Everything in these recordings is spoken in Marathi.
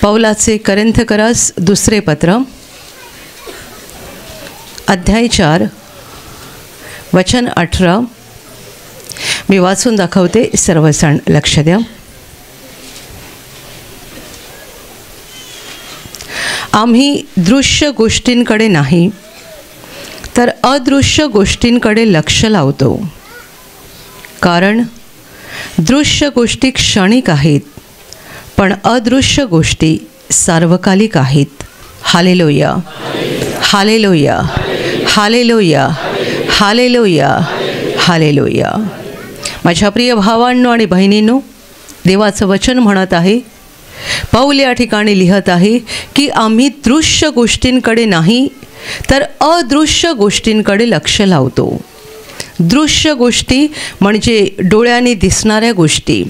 पौलाचे करिंथकरास दुसरे पत्र अध्याय 4 वचन 18 मी वाचून दाखवते. सर्वजण लक्ष द्या. आम्ही दृश्य गोष्टींकडे नाही तर अदृश्य गोष्टींकडे लक्ष लावतो, कारण दृश्य गोष्टी क्षणिक आहेत पण अदृश्य गोष्टी सार्वकालिक आहेत. Hallelujah, hallelujah, hallelujah, hallelujah, hallelujah. माझ्या प्रिय भावांनो आणि बहिणींनो, देवाचं वचन म्हणत आहे, पौल या ठिकाणी लिहत आहे की आम्ही दृश्य गोष्टींकडे नाही तर अदृश्य गोष्टींकडे लक्ष लावतो. दृश्य गोष्टी म्हणजे डोळ्यांनी दिसणाऱ्या गोष्टी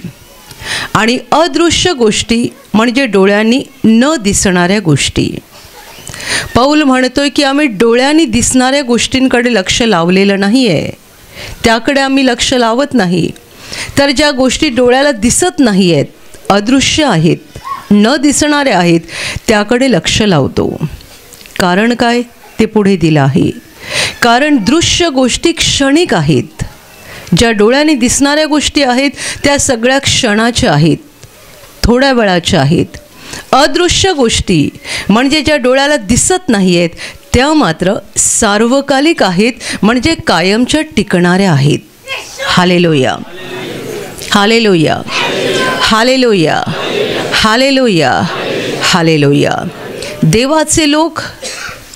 आणि अदृश्य गोष्टी म्हणजे डोळ्यांनी न दिसणाऱ्या गोष्टी. पौल म्हणतोय की आम्ही डोळ्यांनी दिसणाऱ्या गोष्टींकडे लक्ष लावलेलं नाही आहे, त्याकडे आम्ही लक्ष लावत नाही. तर ज्या गोष्टी डोळ्याला दिसत नाही आहेत, अदृश्य आहेत, न दिसणाऱ्या आहेत, त्याकडे लक्ष लावतो. कारण काय ते पुढे दिलं आहे. कारण दृश्य गोष्टी क्षणिक आहेत. ज्या डोळ्याने दिसणाऱ्या गोष्टी आहेत त्या सगळ्या क्षणाच्या आहेत, थोड्या वेळाच्या आहेत. अदृश्य गोष्टी म्हणजे ज्या डोळ्याला दिसत नाही आहेत त्या मात्र सार्वकालिक आहेत, म्हणजे कायमच्या टिकणाऱ्या आहेत. Hallelujah, hallelujah, hallelujah, hallelujah, hallelujah. देवाचे लोक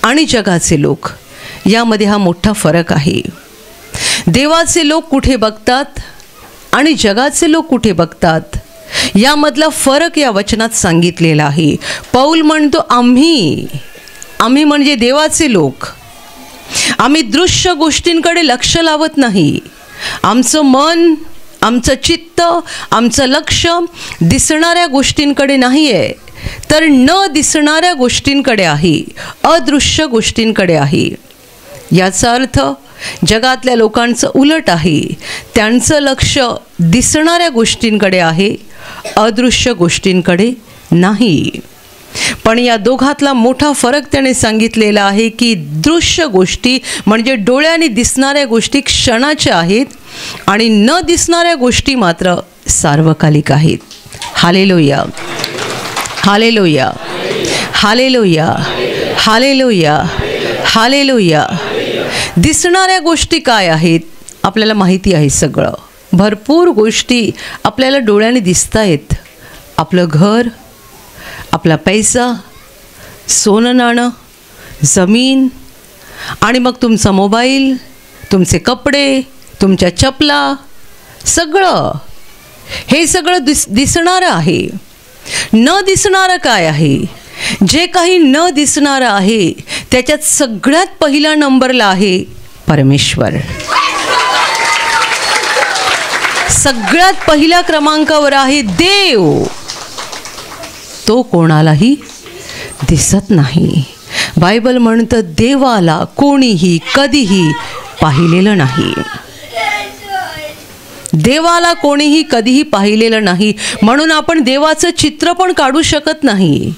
आणि जगाचे लोक यामध्ये हा मोठा फरक आहे. देवाचे लोक कुठे बघतात आणि जगाचे लोक कुठे बघतात यामधला फरक या वचनात सांगितलेला आहे. पौल म्हणतो आम्ही म्हणजे देवाचे लोक, आम्ही दृश्य गोष्टींकडे लक्ष लावत नाही. आमचं मन, आमचं चित्त, आमचं लक्ष दिसणाऱ्या गोष्टींकडे नाही आहे तर न दिसणाऱ्या गोष्टींकडे आहे, अदृश्य गोष्टींकडे आहे. याचा अर्थ जगातल्या लोकांचं उलट आहे. त्यांचं लक्ष दिसणाऱ्या गोष्टींकडे आहे, अदृश्य गोष्टींकडे नाही. पण या दोघातला मोठा फरक त्याने सांगितलेला आहे की दृश्य गोष्टी म्हणजे डोळ्याने दिसणाऱ्या गोष्टी क्षणाच्या आहेत आणि न दिसणाऱ्या गोष्टी मात्र सार्वकालिक आहेत. Hallelujah, hallelujah, hallelujah, hallelujah, hallelujah. दिसणाऱ्या गोष्टी काय आहेत आपल्याला माहिती आहे. सगळं भरपूर गोष्टी आपल्याला डोळ्याने दिसत आहेत. आपलं घर, आपला पैसा, सोनं नाणं, जमीन आणि मग तुमचा मोबाईल, तुमचे कपडे, तुमच्या चपला, सगळं हे सगळं दिसणारं आहे. न दिसणारं काय आहे? जे काही न दिसणारं आहे त्याच्यात सगळ्यात पहिला नंबरला आहे परमेश्वर. सगळ्यात पहिल्या क्रमांकावर आहे देव. तो कोणालाही दिसत नाही. बायबल म्हणतं देवाला कोणीही कधीही पाहिलेलं नाही. देवाला कोणीही कधीही पाहिलेलं नाही, म्हणून आपण देवाचं चित्र पण काढू शकत नाही.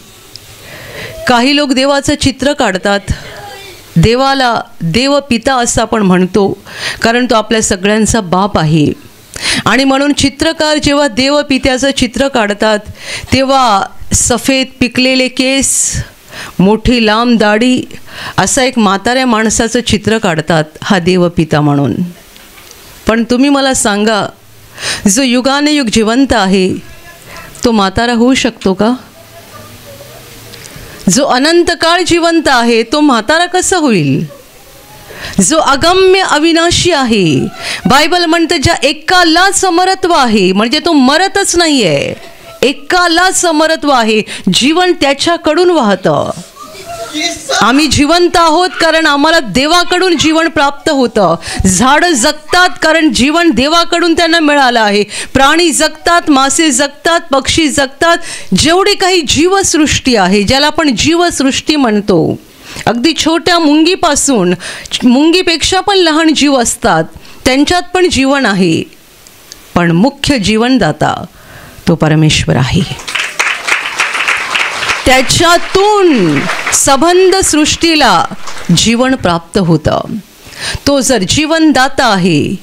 काही लोक देवाचं चित्र काढतात. देवाला देवपिता असं आपण म्हणतो, कारण तो आपल्या सगळ्यांचा बाप आहे. आणि म्हणून चित्रकार जेव्हा देवपित्याचं चित्र काढतात तेव्हा सफेद पिकलेले केस, मोठी लांब दाढी, असा एक म्हाताऱ्या माणसाचं चित्र काढतात हा देवपिता म्हणून. पण तुम्ही मला सांगा, जो युगानुयुग जिवंत आहे तो म्हातारा होऊ शकतो का? जो अनंत काळ जिवंत आहे तो म्हातारा कसा होईल? जो अगम्य अविनाशी आहे, बायबल म्हणते ज्या एकालाच अमरत्व आहे, म्हणजे तो मरतच नाही आहे, एकालाच अमरत्व आहे, जीवन त्याच्याकडून वाहतं. आम्ही जिवंत आहोत कारण आम्हाला देवाकडून जीवन प्राप्त होतं. झाडं जगतात कारण जीवन देवाकडून त्यांना मिळालं आहे. प्राणी जगतात, मासे जगतात, पक्षी जगतात. जेवढी काही जीवसृष्टी आहे, ज्याला आपण जीवसृष्टी म्हणतो, अगदी छोट्या मुंगीपासून, मुंगीपेक्षा पण लहान जीव असतात, त्यांच्यात पण जीवन आहे. पण मुख्य जीवनदाता तो परमेश्वर आहे. त्याच्यातून सबंध सृष्टीला जीवन प्राप्त होतं. तो जर जीवनदाता आहे,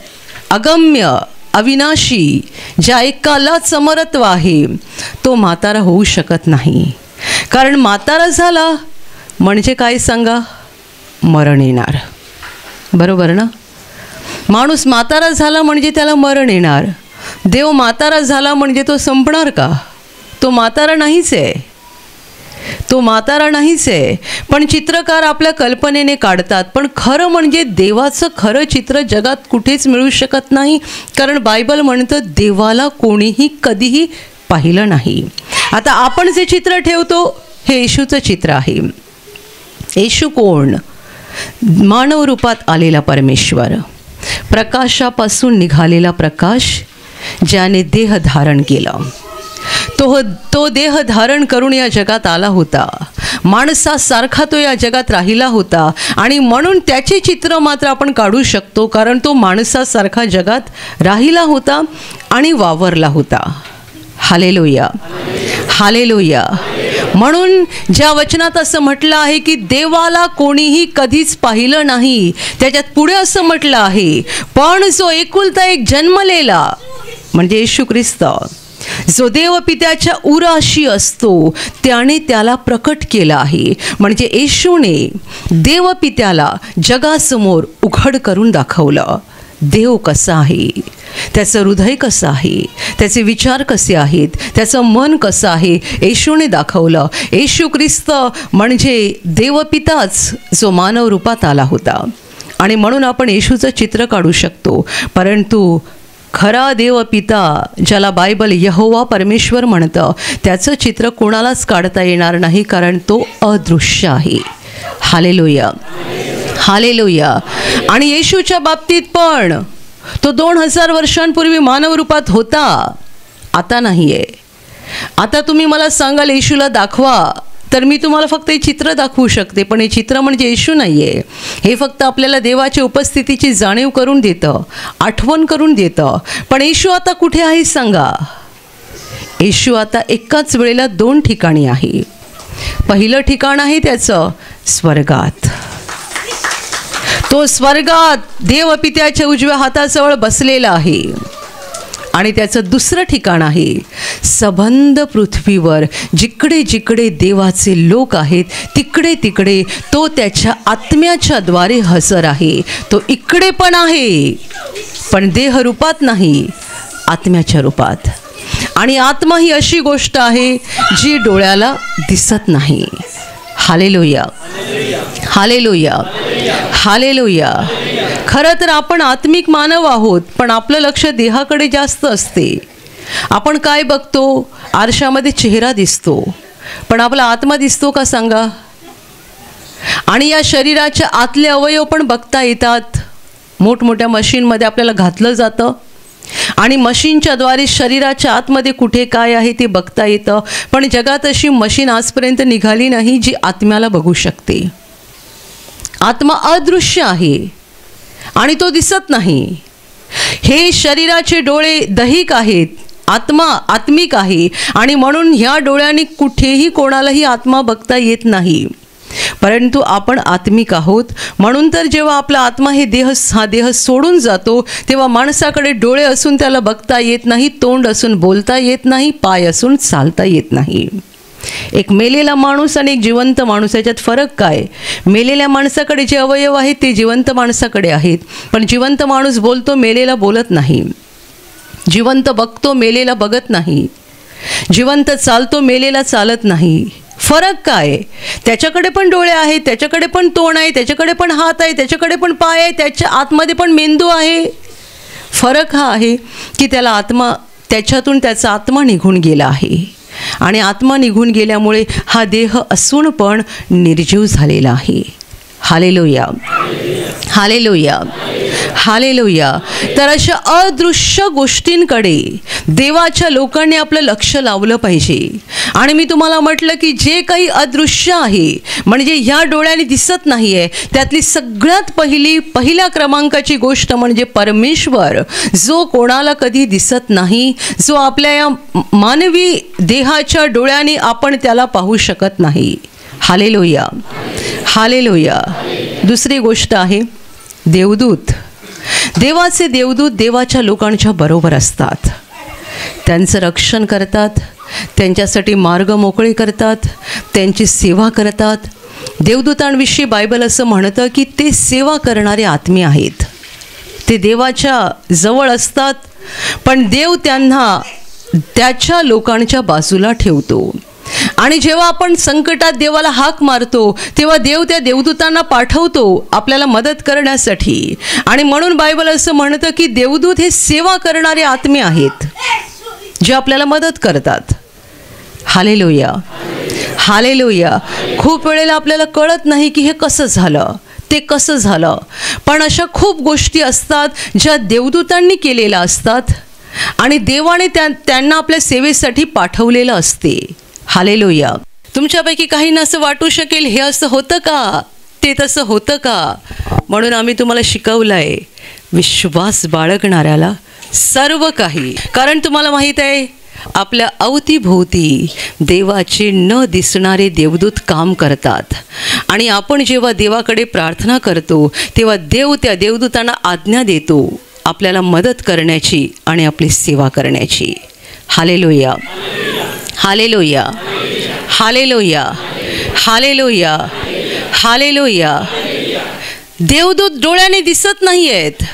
अगम्य, अविनाशी, ज्या एकालाच समरत्व आहे, तो म्हातारा होऊ शकत नाही. कारण म्हातारा झाला म्हणजे काय सांगा, मरण येणार. बरोबर ना? माणूस म्हातारा झाला म्हणजे त्याला मरण येणार. देव म्हातारा झाला म्हणजे तो संपणार का? तो म्हातारा नाहीच आहे, तो म्हातारा नाहीच आहे. पण चित्रकार आपल्या कल्पनेने काढतात. पण खरं म्हणजे देवाचं खरं चित्र जगात कुठेच मिळू शकत नाही. कारण बायबल म्हणतं देवाला कोणीही कधीही पाहिलं नाही. आता आपण जे चित्र ठेवतो हे येशूचं चित्र आहे. येशू कोण? मानव रूपात आलेला परमेश्वर, प्रकाशापासून निघालेला प्रकाश, ज्याने देह धारण केला. तो देह धारण करून या जगात आला होता. माणसासारखा तो या जगात राहिला होता. आणि म्हणून त्याचे चित्र मात्र आपण काढू शकतो. कारण तो माणसासारखा जगात राहिला होता आणि वावरला होता. Hallelujah, hallelujah. म्हणून ज्या वचनात असं म्हटलं आहे की देवाला कोणीही कधीच पाहिलं नाही, त्याच्यात पुढे असं म्हटलं आहे, पण जो एकुलता एक जन्मलेला म्हणजे येशू ख्रिस्त, जो देवपित्याच्या उराशी असतो, त्याने त्याला प्रकट केला आहे. म्हणजे येशूने देवपित्याला जगासमोर उघड करून दाखवलं. देव कसा आहे, त्याचं हृदय कसं आहे, त्याचे विचार कसे आहेत, त्याचं मन कसं आहे, येशूने दाखवलं. येशू ख्रिस्त म्हणजे देवपिताच जो मानव रूपात आला होता. आणि म्हणून आपण येशूचं चित्र काढू शकतो. परंतु खरा देवपिता, ज्याला बायबल यहोवा परमेश्वर म्हणतं, त्याचं चित्र कोणालाच काढता येणार नाही. कारण तो अदृश्य आहे. Hallelujah, hallelujah. आणि येशूच्या बाबतीत पण तो 2000 वर्षांपूर्वी मानव रूपात होता, आता नाही आहे. आता तुम्ही मला सांगाल येशूला दाखवा, तर मी तुम्हाला फक्त हे चित्र दाखवू शकते. पण हे चित्र म्हणजे येशू नाही आहे. हे फक्त आपल्याला देवाच्या उपस्थितीची जाणीव करून देतं, आठवण करून देतं. पण येशू आता कुठे आहे सांगा? येशू आता एकाच वेळेला 2 ठिकाणी आहे. पहिलं ठिकाण आहे त्याचं स्वर्गात. तो स्वर्गात देवपित्याच्या उजव्या हाताजवळ बसलेला आहे. आणि त्याचं दुसरं ठिकाण आहे सबंध पृथ्वीवर. जिकडे जिकडे देवाचे लोक आहेत तिकडे तिकडे तो त्याच्या आत्म्याच्या द्वारे हजर आहे. तो इकडे पण आहे, पण देहरूपात नाही, आत्म्याच्या रूपात. आणि आत्मा ही अशी गोष्ट आहे जी डोळ्याला दिसत नाही. Hallelujah, hallelujah, hallelujah. खरं तर आपण आत्मिक मानव आहोत, पण आपलं लक्ष देहाकडे जास्त असते. आपण काय बघतो? आरशामध्ये चेहरा दिसतो, पण आपला आत्मा दिसतो का सांगा? आणि या शरीराच्या आतले अवयव पण बघता येतात. मोठमोठ्या मशीनमध्ये आपल्याला घातलं जातं आणि मशीनच्या द्वारे शरीराच्या आतमध्ये कुठे काय आहे ते बघता येतं. पण जगात अशी मशीन आजपर्यंत निघाली नाही जी आत्म्याला बघू शकते. आत्मा अदृश्य आहे आणि तो दिसत नाही. हे शरीराचे डोळे दैहिक आहेत, आत्मा आत्मिक आहे. आणि म्हणून ह्या डोळ्यांनी कुठेही कोणालाही आत्मा बघता येत नाही. परंतु आपण आत्मिक आहोत. म्हणून तर जेव्हा आपला आत्मा हा देह सोडून जातो, तेव्हा माणसाकडे डोळे असून त्याला बघता येत नाही, तोंड असून बोलता येत नाही, पाय असून चालता येत नाही. एक मेलेला माणूस आणि एक जिवंत माणूस, याच्यात फरक काय? मेलेल्या माणसाकडे जे अवयव आहेत ते जिवंत माणसाकडे आहेत. पण जिवंत माणूस बोलतो, मेलेला बोलत नाही. जिवंत बघतो, मेलेला बघत नाही. जिवंत चालतो, मेलेला चालत नाही. फरक काय? त्याच्याकडे पण डोळे आहेत, त्याच्याकडे पण तोंड आहे, त्याच्याकडे पण हात आहे, त्याच्याकडे पण पाय आहे, त्याच्या आतमध्ये पण मेंदू आहे. फरक हा आहे की त्याला आत्मा, त्याच्यातून त्याचा आत्मा निघून गेला आहे. आणि आत्मा निघून गेल्यामुळे हा देह असून पण निर्जीव झालेला आहे. Hallelujah, hallelujah. हालेलुया. तर अशा अदृश्य गोष्टींकडे देवाच्या लोकांनी आपलं लक्ष लावलं पाहिजे. आणि मी तुम्हाला म्हटलं की जे काही अदृश्य आहे, म्हणजे ह्या डोळ्याने दिसत नाही आहे, त्यातली सगळ्यात पहिल्या क्रमांकाची गोष्ट म्हणजे परमेश्वर, जो कोणाला कधी दिसत नाही, जो आपल्या या मानवी देहाच्या डोळ्याने आपण त्याला पाहू शकत नाही. Hallelujah, hallelujah. दुसरी गोष्ट आहे देवदूत. देवाचे देवदूत देवाच्या लोकांच्या बरोबर असतात. त्यांचं रक्षण करतात, त्यांच्यासाठी मार्ग मोकळे करतात, त्यांची सेवा करतात. देवदूतांविषयी बायबल असं म्हणतं की ते सेवा करणारे आत्मे आहेत. ते देवाच्या जवळ असतात, पण देव त्यांना त्याच्या लोकांच्या बाजूला ठेवतो. आणि जेव्हा आपण संकटात देवाला हाक मारतो, तेव्हा देव त्या देवदूतांना पाठवतो आपल्याला मदत करण्यासाठी. आणि म्हणून बायबल असं म्हणतं की देवदूत हे सेवा करणारे आत्मे आहेत, जे आपल्याला मदत करतात. Hallelujah, hallelujah. खूप वेळेला आपल्याला कळत नाही की हे कसं झालं, ते कसं झालं, पण अशा खूप गोष्टी असतात ज्या देवदूतांनी केलेल्या असतात आणि देवाने त्यांना आपल्या सेवेसाठी पाठवलेलं असते. हालेलुया. तुमच्यापैकी काहींना असं वाटू शकेल, हे असं होतं का, ते तसं होतं का. म्हणून आम्ही तुम्हाला शिकवलं आहे, विश्वास बाळगणाऱ्याला सर्व काही. कारण तुम्हाला माहीत आहे, आपल्या अवतीभोवती देवाचे न दिसणारे देवदूत काम करतात. आणि आपण जेव्हा देवाकडे प्रार्थना करतो, तेव्हा देव त्या देवदूतांना आज्ञा देतो आपल्याला मदत करण्याची आणि आपली सेवा करण्याची. Hallelujah, hallelujah, hallelujah, hallelujah, hallelujah. देवदूत डोळ्याने दिसत नाही आहेत,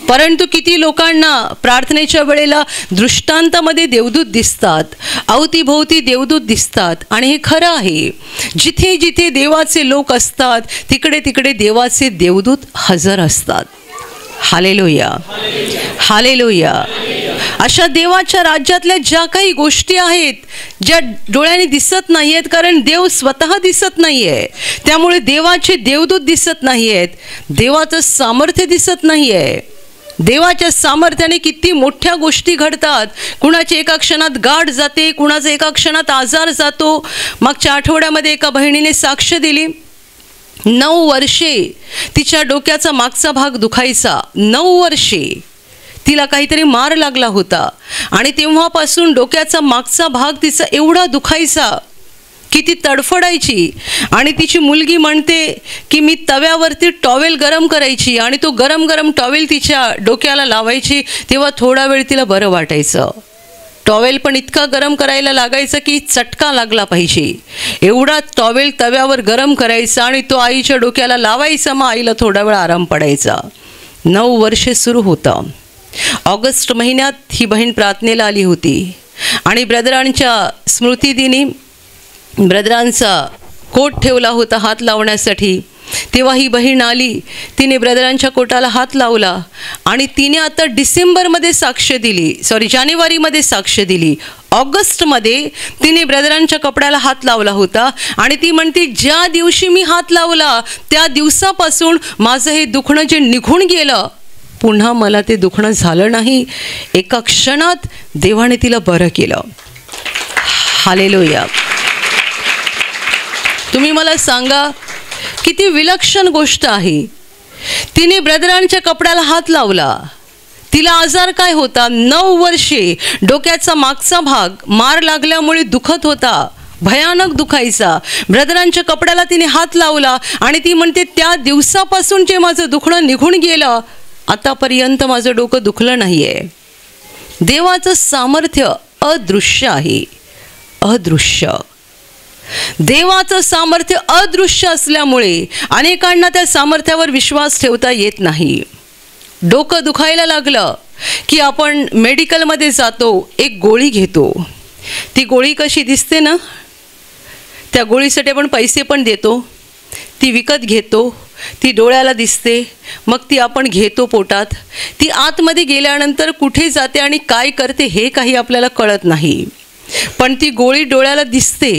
परंतु किती लोकांना प्रार्थनेच्या वेळेला दृष्टांतामध्ये देवदूत दिसतात, अवतीभोवती देवदूत दिसतात. आणि हे खरं आहे, जिथे जिथे देवाचे लोक असतात, तिकडे तिकडे देवाचे देवदूत हजर असतात. Hallelujah, hallelujah. अशा देवाच्या राज्यातल्या ज्या काही गोष्टी आहेत, ज्या डोळ्याने दिसत नाही आहेत, कारण देव स्वतः दिसत नाही आहे, त्यामुळे देवाचे देवदूत दिसत नाही आहेत, देवाचं सामर्थ्य दिसत नाही आहे. देवाच्या सामर्थ्याने किती मोठ्या गोष्टी घडतात. कुणाची एका क्षणात गाठ जाते, कुणाचा एका क्षणात आजार जातो. मागच्या आठवड्यामध्ये एका बहिणीने साक्ष दिली, 9 वर्षे तिच्या डोक्याचा मागचा भाग दुखायचा. 9 वर्षे तिला काहीतरी मार लागला होता आणि तेव्हापासून डोक्याचा मागचा भाग तिचा एवढा दुखायचा की ती तडफडायची. आणि तिची मुलगी म्हणते की मी तव्यावरती टॉवेल गरम करायची आणि तो गरम गरम टॉवेल तिच्या डोक्याला लावायची, तेव्हा थोडा वेळ तिला बरं वाटायचं. टॉवेल पण इतका गरम करायला लागायचा की चटका लागला पाहिजे, एवढा टॉवेल तव्यावर गरम करायचा आणि तो आईच्या डोक्याला लावायचा. मग आईला थोडा वेळ आराम पडायचा. 9 वर्षे सुरू होतं. ऑगस्ट महिन्यात ही बहीण प्रार्थनेला आली होती आणि ब्रदरांच्या स्मृतिदिनी ब्रदरांचा कोट ठेवला होता हात लावण्यासाठी. तेव्हा ही बहीण आली, तिने ब्रदरांच्या कोटाला हात लावला आणि तिने आता डिसेंबरमध्ये साक्ष दिली, जानेवारीमध्ये साक्ष दिली. ऑगस्टमध्ये तिने ब्रदरांच्या कपड्याला हात लावला होता आणि ती म्हणते, ज्या दिवशी मी हात लावला त्या दिवसापासून माझं हे दुखणं जे निघून गेलं, पुन्हा मला ते दुखणं झालं नाही. एका क्षणात देवाने तिला बरं केलं. हालेलुया. तुम्ही मला सांगा, किती विलक्षण गोष्ट आहे. तिने ब्रदरांच्या कपड्याला हात लावला. तिला आजार काय होता, 9 वर्षे डोक्याचा मागचा भाग मार लागल्यामुळे दुखत होता, भयानक दुखायचा. ब्रदरांच्या कपड्याला तिने हात लावला आणि ती म्हणते, त्या दिवसापासून जे माझं दुखणं निघून गेलं, आतापर्यंत माझं डोकं दुखलं नाही आहे. देवाचं सामर्थ्य अदृश्य आहे, अदृश्य. देवाचं सामर्थ्य अदृश्य असल्यामुळे अनेकांना त्या सामर्थ्यावर विश्वास ठेवता येत नाही. डोकं दुखायला लागलं की आपण मेडिकलमध्ये जातो, एक गोळी घेतो. ती गोळी कशी दिसते ना, त्या गोळीसाठी आपण पैसे पण देतो, ती विकत घेतो, ती डोळ्याला दिसते, मग ती आपण घेतो पोटात. ती आतमध्ये गेल्यानंतर कुठे जाते आणि काय करते हे काही आपल्याला कळत नाही, पण ती गोळी डोळ्याला दिसते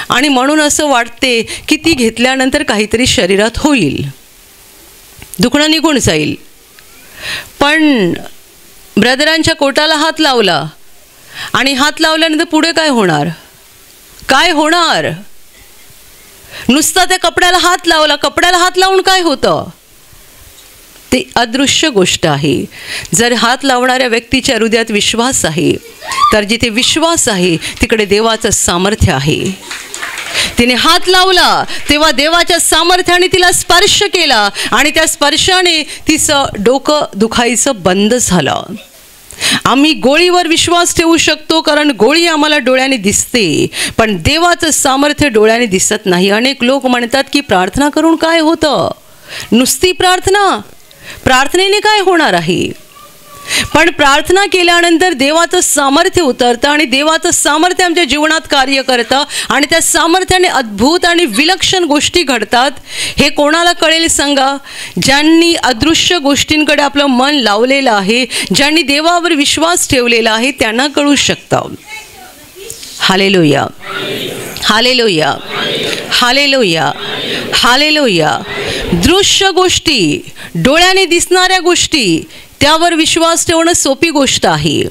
आणि म्हणून असं वाटते की ती घेतल्यानंतर काहीतरी शरीरात होईल. दुखणं निघून जाईल. पण ब्रदरांच्या कोटाला हात लावला आणि हात लावल्यानंतर पुढे काय होणार? काय होणार? नुसता त्या कपड्याला हात लावला, कपड्याला हात लावून काय होतं? ते अदृश्य गोष्ट आहे. जर हात लावणाऱ्या व्यक्तीच्या हृदयात विश्वास आहे, तर जिथे विश्वास आहे तिकडे देवाचं सामर्थ्य आहे. तिने हात लावला तेव्हा देवाच्या सामर्थ्याने तिला स्पर्श केला आणि त्या स्पर्शाने तिचं डोकं दुखायचं बंद झालं. आम्ही गोळीवर विश्वास ठेवू शकतो कारण गोळी आम्हाला डोळ्याने दिसते, पण देवाचं सामर्थ्य डोळ्याने दिसत नाही. अनेक लोक म्हणतात की प्रार्थना करून काय होतं? नुसती प्रार्थनेने काय होणार आहे? पण प्रार्थना केल्यानंतर देवाचं सामर्थ्य उतरतं आणि देवाचं सामर्थ्य आमच्या जीवनात कार्य करतं आणि त्या सामर्थ्याने अद्भुत आणि विलक्षण गोष्टी घडतात. हे कोणाला कळेल सांगा? ज्यांनी अदृश्य गोष्टींकडे आपलं मन लावलेलं आहे, ज्यांनी देवावर विश्वास ठेवलेला आहे, त्यांना कळू शकतं. Hallelujah, hallelujah, hallelujah, hallelujah. दृश्य गोष्टी, डोळ्याने दिसणाऱ्या गोष्टी, त्यावर विश्वास ठेवणं सोपी गोष्ट आहे.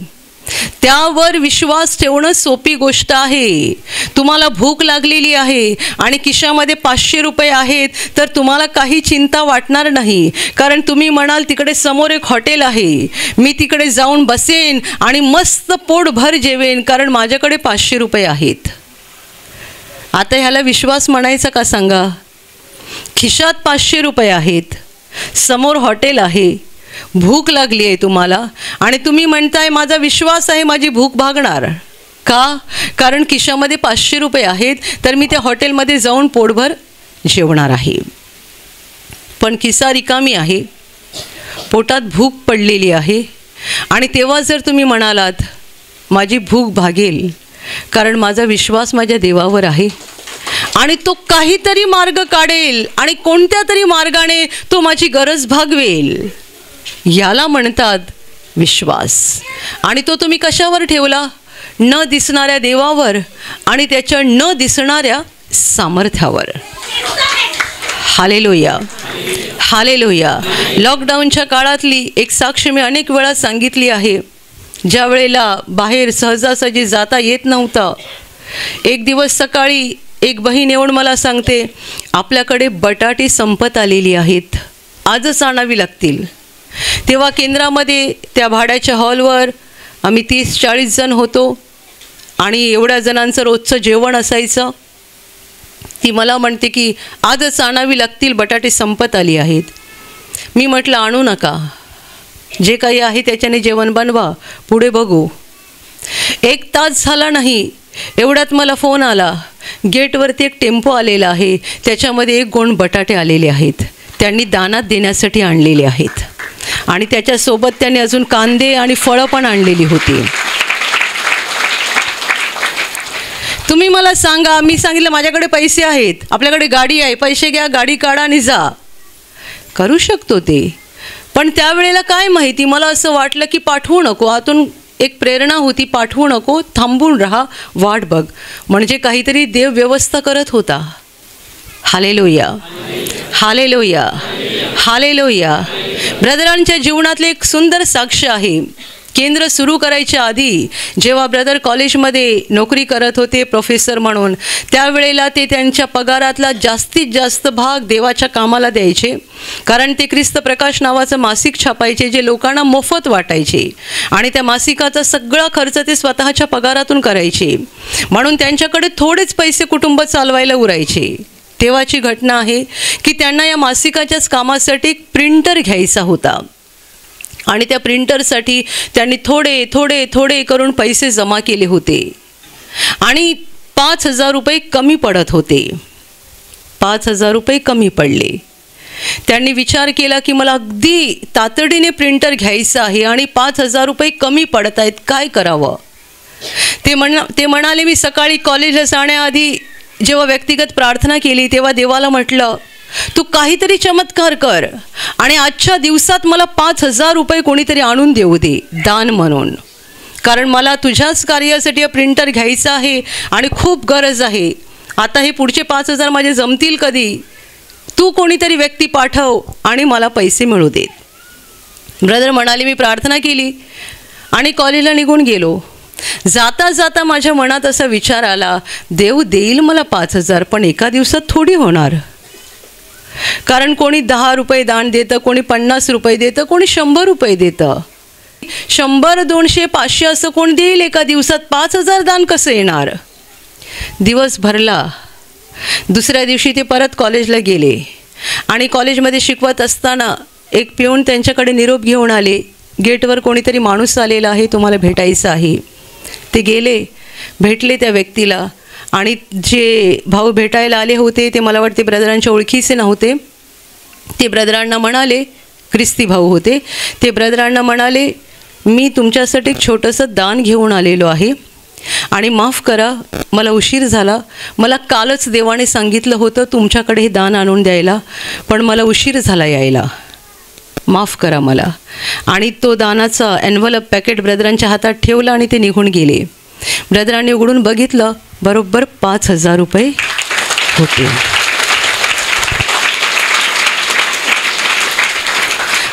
त्यावर विश्वास ठेवणं सोपी गोष्ट आहे. तुम्हाला भूक लागलेली आहे आणि खिशामध्ये 500 रुपये आहेत, तर तुम्हाला काही चिंता वाटणार नाही, कारण तुम्ही म्हणाल तिकडे समोर एक हॉटेल आहे, मी तिकडे जाऊन बसेन आणि मस्त पोटभर जेवेन, कारण माझ्याकडे 500 रुपये आहेत. आता ह्याला विश्वास म्हणायचा का सांगा? खिशात 500 रुपये आहेत, समोर हॉटेल आहे, भूक लागली आहे तुम्हाला आणि तुम्ही म्हणताय माझा विश्वास आहे माझी भूक भागणार. का? कारण खिशामध्ये 500 रुपये आहेत, तर मी त्या हॉटेलमध्ये जाऊन पोटभर जेवणार आहे. पण खिसा रिकामी आहे, पोटात भूक पडलेली आहे आणि तेव्हा जर तुम्ही म्हणालात माझी भूक भागेल कारण माझा विश्वास माझ्या देवावर आहे आणि तो काहीतरी मार्ग काढेल आणि कोणत्या तरी मार्गाने तो माझी गरज भागवेल, याला म्हणतात विश्वास. आणि तो तुम्ही कशावर ठेवला? न दिसणाऱ्या देवावर आणि त्याच्या न दिसणाऱ्या सामर्थ्यावर. Hallelujah, hallelujah. लॉकडाऊनच्या काळातली एक साक्ष मी अनेक वेळा सांगितली आहे. ज्या वेळेला बाहेर सहजासहजी जाता येत नव्हतं, एक दिवस सकाळी एक बहीण येऊन मला सांगते, आपल्याकडे बटाटे संपत आलेली आहेत, आजच आणावी लागतील. तेव्हा केंद्रामध्ये त्या भाड्याच्या हॉलवर आम्ही 30-40 जण होतो आणि एवढ्या जणांचं रोजचं जेवण असायचं. ती मला म्हणते की आजच आणावी लागतील, बटाटे संपत आली आहेत. मी म्हटलं आणू नका, जे काही आहे त्याच्याने जेवण बनवा, पुढे बघू. 1 तास झाला नाही, एवढ्यात मला फोन आला, गेटवरती एक टेम्पो आलेला आहे, त्याच्यामध्ये 1 गोण बटाटे आलेले आहेत, त्यांनी दानात देण्यासाठी आणलेले आहेत आणि त्याच्यासोबत त्यांनी अजून कांदे आणि फळं पण आणलेली होती. तुम्ही मला सांगा, मी सांगितलं माझ्याकडे पैसे आहेत, आपल्याकडे गाडी आहे, पैसे घ्या, गाडी काढा आणि जा. करू शकतो ते, पण त्यावेळेला काय माहिती, मला असं वाटलं की पाठवू नको. आतून एक प्रेरणा होती, पाठवू नको, थांबून राहा, वाट बघ. म्हणजे काहीतरी देव व्यवस्था करत होता. Hallelujah, hallelujah, hallelujah. ब्रदरांच्या जीवनातले एक सुंदर साक्ष आहे. केंद्र सुरू करायच्या आधी जेव्हा ब्रदर कॉलेजमध्ये नोकरी करत होते प्रोफेसर म्हणून, त्यावेळेला ते त्यांच्या पगारातला जास्तीत जास्त भाग देवाच्या कामाला द्यायचे, कारण ते ख्रिस्त प्रकाश नावाचं मासिक छापायचे जे लोकांना मोफत वाटायचे आणि त्या मासिकाचा सगळा खर्च ते स्वतःच्या पगारातून करायचे. म्हणून त्यांच्याकडे थोडेच पैसे कुटुंब चालवायला उरायचे. तेव्हाची घटना आहे की त्यांना या मासिकाच्याच कामासाठी एक प्रिंटर घ्यायचा होता आणि त्या प्रिंटरसाठी त्यांनी थोडे थोडे थोडे करून पैसे जमा केले होते आणि 5,000 रुपये कमी पडत होते. 5,000 रुपये कमी पडले. त्यांनी विचार केला की मला अगदी तातडीने प्रिंटर घ्यायचं आहे आणि 5,000 रुपये कमी पडत आहेत, काय करावं? ते म्हणाले मी सकाळी कॉलेजला जाण्याआधी जेव्हा व्यक्तिगत प्रार्थना केली तेव्हा देवाला म्हटलं, तू काहीतरी चमत्कार कर आणि आजच्या दिवसात मला 5,000 रुपये कोणीतरी आणून देऊ दे दान म्हणून, कारण मला तुझ्याच कार्यासाठी प्रिंटर घ्यायचा आहे आणि खूप गरज आहे. आता हे पुढचे 5,000 माझे जमतील कधी? तू कोणीतरी व्यक्ती पाठव आणि मला पैसे मिळू देत. ब्रदर म्हणाले, मी प्रार्थना केली आणि कॉलेजला निघून गेलो. जाता जाता माझ्या मनात असा विचार आला, देव देईल मला 5,000, पण एका दिवसात थोडी होणार. कारण कोणी 10 रुपये दान देतं, कोणी 50 रुपये देतं, कोणी 100 रुपये देतं. 100, 200, 500 असं कोण देईल एका दिवसात? 5,000 दान कसं येणार? दिवस भरला. दुसऱ्या दिवशी ते परत कॉलेजला गेले आणि कॉलेजमध्ये शिकवत असताना एक पिऊन त्यांच्याकडे निरोप घेऊन आले, गेटवर कोणीतरी माणूस आलेला आहे, तुम्हाला भेटायचं आहे. ते गेले, भेटले त्या व्यक्तीला आणि जे भाऊ भेटायला आले होते ते मला वाटते ब्रदरांच्या ओळखीचे नव्हते. ते ब्रदरांना म्हणाले, ख्रिस्ती भाऊ होते, ते ब्रदरांना म्हणाले, मी तुमच्यासाठी एक छोटंसं दान घेऊन आलेलो आहे आणि माफ करा मला उशीर झाला. मला कालच देवाने सांगितलं होतं तुमच्याकडे हे दान आणून द्यायला, पण मला उशीर झाला यायला, माफ करा मला. आणि तो दानाचा एन्व्हलप पॅकेट ब्रदरांच्या हातात ठेवला आणि ते निघून गेले. ब्रदरांनी उघडून बघितलं, बरोबर 5,000 रुपये होते.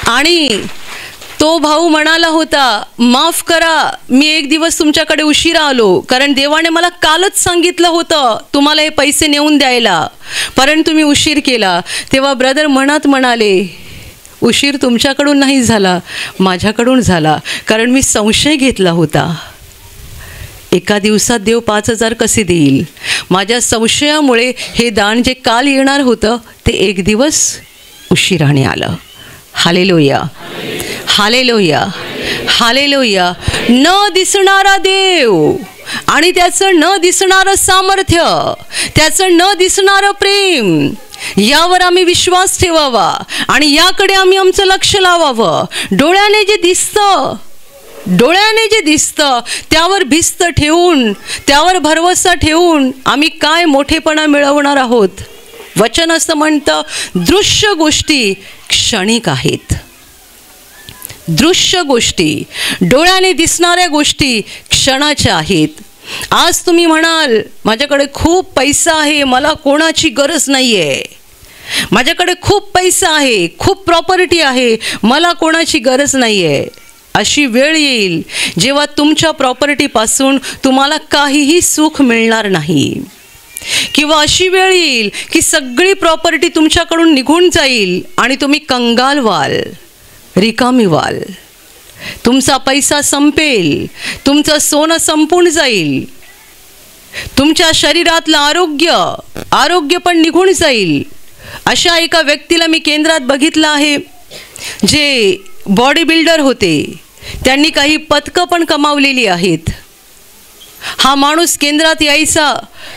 आणि तो भाऊ म्हणाला होता, माफ करा मी एक दिवस तुमच्याकडे उशिरा आलो, कारण देवाने मला कालच सांगितलं होतं तुम्हाला हे पैसे नेऊन द्यायला, परंतु तुम्ही उशीर केला. तेव्हा ब्रदर मनात म्हणाले, उशीर तुमच्याकडून नाही झाला, माझ्याकडून झाला, कारण मी संशय घेतला होता. एका दिवसात देव 5,000 कसे देईल? माझ्या संशयामुळे हे दान जे काल येणार होतं ते एक दिवस उशिराने आलं. Hallelujah, hallelujah, hallelujah. न दिसणारा देव आणि त्याचं न दिसणारं सामर्थ्य, त्याचं न दिसणारं प्रेम, यावर आम्ही विश्वास ठेवावा आणि याकडे आम्ही आमचं लक्ष लावावं. डोळ्याने जे दिसतं त्यावर भिस्त ठेवून, त्यावर भरवसा ठेवून आम्ही काय मोठेपणा मिळवणार आहोत? वचन असं म्हणतं, दृश्य गोष्टी क्षणिक आहेत. दृश्य गोष्टी, डोळ्याने दिसणाऱ्या गोष्टी क्षणाच्या आहेत. आज तुम्ही म्हणाल, माझ्याकडे खूप पैसा आहे, मला कोणाची गरज नाही आहे. माझ्याकडे खूप पैसा आहे, खूप प्रॉपर्टी आहे, मला कोणाची गरज नाही आहे. अशी वेळ येईल जेव्हा तुमच्या प्रॉपर्टीपासून तुम्हाला काहीही सुख मिळणार नाही. किंवा अशी वेळ येईल की सगळी प्रॉपर्टी तुमच्याकडून निघून जाईल आणि तुम्ही कंगाल व्हाल, रिकामी व्हाल. तुमचा पैसा संपेल, तुमचं सोनं संपून जाईल, तुमच्या शरीरातलं आरोग्य पण निघून जाईल. अशा एका व्यक्तीला मी केंद्रात बघितलं आहे, जे बॉडी बिल्डर होते. त्यांनी काही पदकं पण कमावलेली आहेत. हा माणूस केंद्रात यायचा,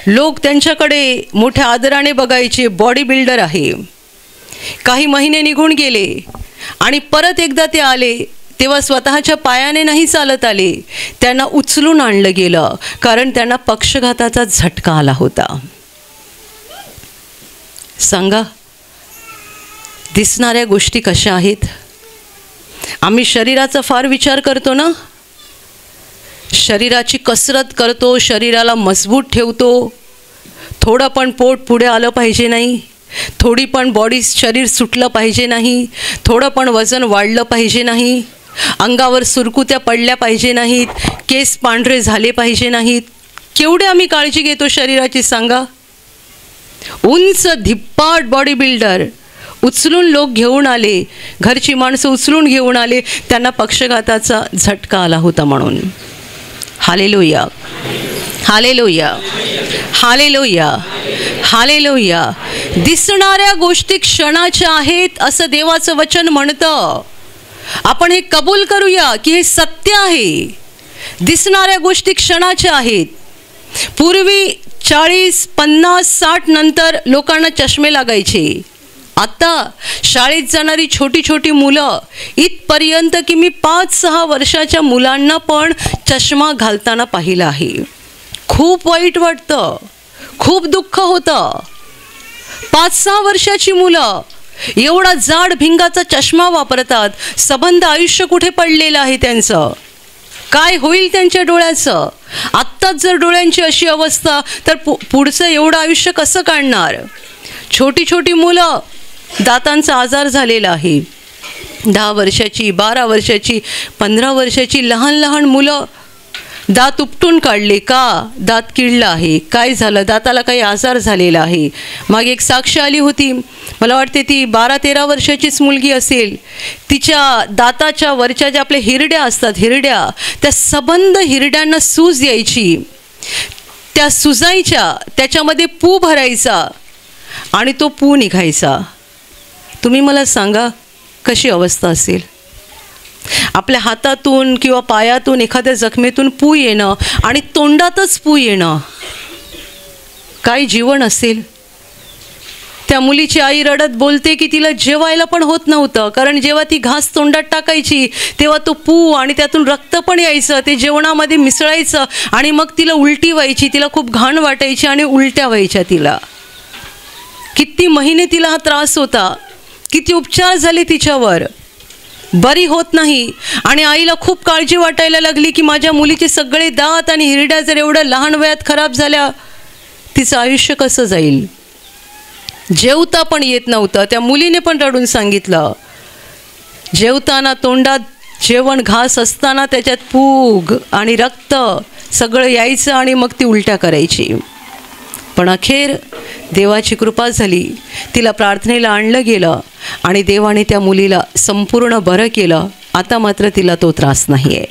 लोक त्यांच्याकडे मोठ्या आदराने बघायचे, बॉडी बिल्डर आहे. काही महिने निघून गेले आणि परत एकदा ते आले, तेव्हा स्वतःच्या पायाने नाही चालत आले, त्यांना उचलून आणलं गेलं, कारण त्यांना पक्षघाताचा झटका आला होता. सांगा, दिसणाऱ्या गोष्टी कशा आहेत? आम्ही शरीराचा फार विचार करतो ना, शरीराची कसरत करतो, शरीराला मजबूत ठेवतो. थोडं पण पोट पुढे आलं पाहिजे नाही, थोडी पण बॉडी शरीर सुटलं पाहिजे नाही, थोडं पण वजन वाढलं पाहिजे नाही, अंगावर सुरकुत्या पडल्या पाहिजे नाहीत, केस पांढरे झाले पाहिजे नाहीत. केवढे आम्ही काळजी घेतो शरीराची सांगा. उंच धिप्पाट बॉडी बिल्डर उचलून लोक घेऊन आले, घरची माणसं उचलून घेऊन आले, त्यांना पक्षघाताचा झटका आला होता म्हणून. Hallelujah, hallelujah, hallelujah, hallelujah. दिसणाऱ्या गोष्टी क्षणाच्या आहेत असं देवाचं वचन म्हणतं. आपण हे कबूल करूया की हे सत्य आहे. दिसणाऱ्या गोष्टी क्षणाच्या आहेत. पूर्वी 40, 50, 60 नंतर लोकांना चष्मे लागायचे. आता शाळेत जाणारी छोटी छोटी मुलं इथपर्यंत की मी 5-6 वर्षाच्या मुलांना पण चष्मा घालताना पाहिलं आहे. खूप वाईट वाटतं, खूप दुःख होतं. 5-6 वर्षाची मुलं एवढा जाड भिंगाचा चष्मा वापरतात. सबंध आयुष्य कुठे पडलेलं आहे त्यांचं? काय होईल त्यांच्या डोळ्याचं? आत्ताच जर डोळ्यांची अशी अवस्था तर पुढचं एवढं आयुष्य कसं काढणार? छोटी छोटी मुलं दातांचा आजार झालेला आहे. 10 वर्षाची, 12 वर्षाची, 15 वर्षाची लहान लहान मुलं दात उपटून काढले. का? दात किडला आहे. काय झालं? दाताला काही आजार झालेला आहे. मागे एक साक्ष आली होती, मला वाटते ती 12-13 वर्षाचीच मुलगी असेल. तिच्या दाताच्या वरच्या ज्या आपल्या हिरड्या असतात, हिरड्या, त्या सबंध हिरड्यांना सूज यायची. त्या सुजायच्या, त्याच्यामध्ये पू भरायचा आणि तो पू निघायचा. तुम्ही मला सांगा कशी अवस्था असेल? आपल्या हातातून किंवा पायातून एखाद्या जखमेतून पू येणं आणि तोंडातच पू येणं, काय जीवन असेल? त्या मुलीची आई रडत बोलते की तिला जेवायला पण होत नव्हतं, कारण जेव्हा ती घास तोंडात टाकायची तेव्हा तो पू आणि त्यातून रक्त पण यायचं, ते जेवणामध्ये मिसळायचं आणि मग तिला उलटी व्हायची. तिला खूप घाण वाटायची आणि उलट्या व्हायच्या तिला. किती महिने तिला हा त्रास होता, किती उपचार झाले तिच्यावर, बरी होत नाही. आणि आईला खूप काळजी वाटायला लागली की माझ्या मुलीचे सगळे दात आणि हिरड्या जर एवढ्या लहान वयात खराब झाल्या, तिचं आयुष्य कसं जाईल? जेवता पण येत नव्हतं. त्या मुलीने पण रडून सांगितलं, जेवताना तोंडात जेवण घास असताना त्याच्यात पूग आणि रक्त सगळं यायचं आणि मग ती उलट्या करायची. पण अखेर देवाची कृपा झाली, तिला प्रार्थनेला आणलं गेलं आणि देवाने त्या मुलीला संपूर्ण बरं केलं. आता मात्र तिला तो त्रास नाही आहे.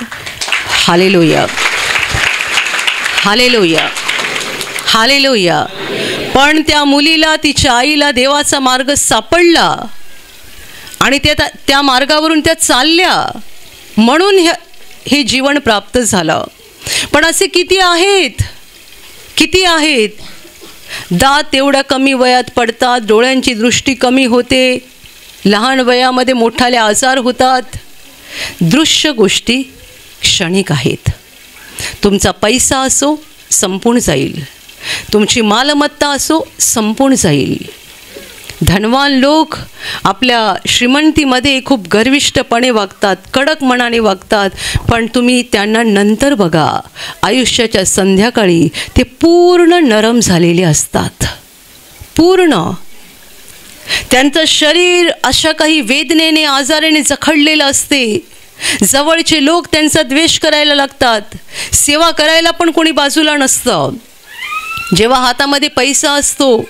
Hallelujah, hallelujah, hallelujah. पण त्या मुलीला, तिच्या आईला देवाचा मार्ग सापडला आणि त्या मार्गावरून त्या चालल्या, म्हणून हे जीवन प्राप्त झालं. पण असे किती आहेत, किती आहेत? दात एवढ्या कमी वयात पडतात, डोळ्यांची दृष्टी कमी होते, लहान वयामध्ये मोठाले आजार होतात. दृश्य गोष्टी क्षणिक आहेत. तुमचा पैसा असो संपून जाईल, तुमची मालमत्ता असो संपून जाईल. धनवान लोक आपल्या श्रीमंतीमध्ये खूप गर्विष्ठपणे वागतात, कडक मनाने वागतात, पण तुम्ही त्यांना नंतर बघा, आयुष्याच्या संध्याकाळी ते पूर्ण नरम झालेले असतात. पूर्ण त्यांचं शरीर अशा काही वेदनेने, आजाराने जखडलेलं असते. जवळचे लोक त्यांचा द्वेष करायला लागतात, सेवा करायला पण कोणी बाजूला नसतं. जेव्हा हातामध्ये पैसा असतो,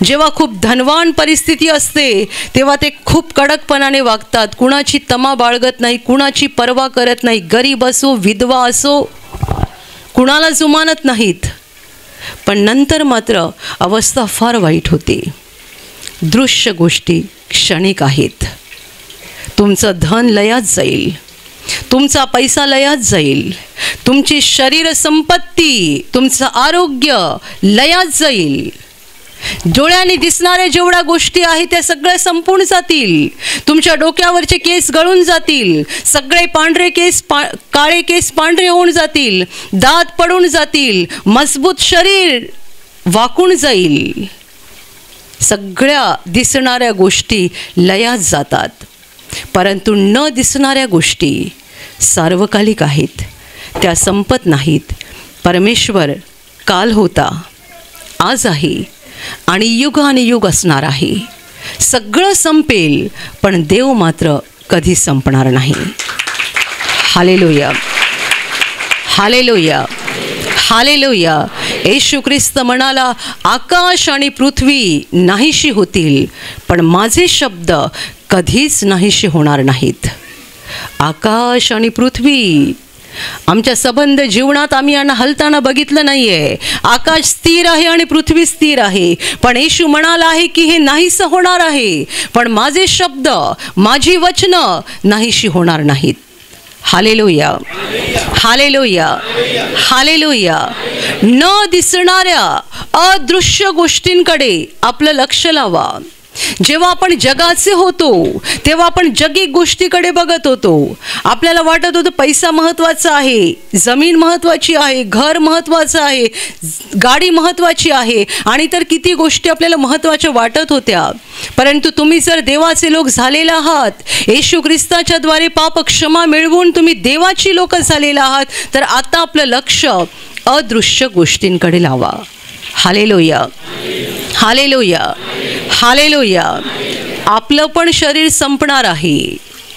जेव्हा खूप धनवान परिस्थिती असते, तेव्हा ते खूप कडकपणाने वागतात, कुणाची तमा बाळगत नाही, कुणाची पर्वा करत नाही. गरीब असो, विधवा असो, कुणाला जुमानत नाहीत. पण नंतर मात्र अवस्था फार वाईट होते. दृश्य गोष्टी क्षणिक आहेत. तुमचं धन लयात जाईल, तुमचा पैसा लयात जाईल, तुमची शरीर संपत्ती, तुमचं आरोग्य लयात जाईल. डोळ्याने दिसणाऱ्या जेवढ्या गोष्टी आहेत त्या सगळ्या संपून जातील. तुमच्या डोक्यावरचे केस गळून जातील, सगळे पांढरे केस काळे केस पांढरे होऊन जातील, दात पडून जातील, मजबूत शरीर वाकून जाईल. सगळ्या दिसणाऱ्या गोष्टी लयात जातात, परंतु न दिसणाऱ्या गोष्टी सार्वकालिक आहेत, त्या संपत नाहीत. परमेश्वर काल होता, आज आहे आणि युग आणि युग असणार आहे. सगळं संपेल, पण देव मात्र कधी संपणार नाही. Hallelujah, hallelujah, hallelujah. येशू ख्रिस्त म्हणाला, आकाश आणि पृथ्वी नाहीशी होतील, पण माझे शब्द कधीच नाहीशी होणार नाहीत. आकाश आणि पृथ्वी, आमच्या संबंध जीवनात आम्ही यांना हलताना बघितलं नाही आहे. आकाश स्थिर आहे आणि पृथ्वी स्थिर आहे, पण येशू म्हणाला आहे की हे नाहीसं होणार आहे, पण माझे शब्द, माझी वचनं नाहीशी होणार नाहीत. Hallelujah, hallelujah, hallelujah. न दिसणाऱ्या अदृश्य गोष्टींकडे आपलं लक्ष लावा. जेव्हा आपण जगाचे होतो तेव्हा आपण जगिक गोष्टीकडे बघत होतो. आपल्याला वाटत होतं पैसा महत्त्वाचा आहे, जमीन महत्त्वाची आहे, घर महत्त्वाचं आहे, गाडी महत्त्वाची आहे आणि तर किती गोष्टी आपल्याला महत्त्वाच्या वाटत होत्या. परंतु तुम्ही जर देवाचे लोक झालेले आहात, येशू ख्रिस्ताच्या द्वारे पाप क्षमा मिळवून तुम्ही देवाची लोक झालेले आहात, तर आता आपलं लक्ष अदृश्य गोष्टींकडे लावा. Hallelujah, hallelujah, hallelujah. आपलं पण शरीर संपणार आहे.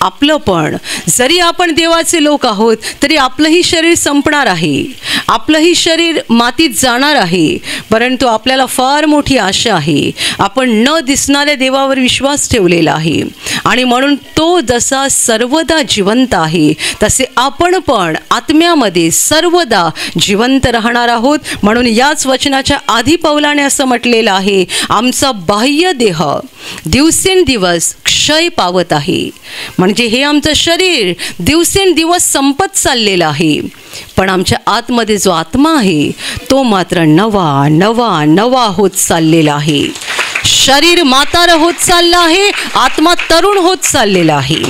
आपलं पण, जरी आपण देवाचे लोक आहोत तरी आपलंही शरीर संपणार आहे. आपलंही शरीर मातीत जाणार आहे. परंतु आपल्याला फार मोठी आशा आहे. आपण न दिसणाऱ्या देवावर विश्वास ठेवलेला आहे आणि म्हणून तो जसा सर्वदा जिवंत आहे तसे आपण पण आत्म्यामध्ये सर्वदा जिवंत राहणार आहोत. म्हणून याच वचनाच्या आधी पौलाने असं म्हटलेलं आहे, आमचा बाह्य देह दिवसेंदिवस क्षय पावत आहे. म्हणजे हे आमचं शरीर दिवसेंदिवस संपत चाललेलं आहे, पण आमच्या आतमध्ये जो आत्मा आहे तो मात्र नवा नवा नवा होत चाललेला आहे. शरीर म्हातारं होत चाललं आहे, आत्मा तरुण होत चाललेला आहे.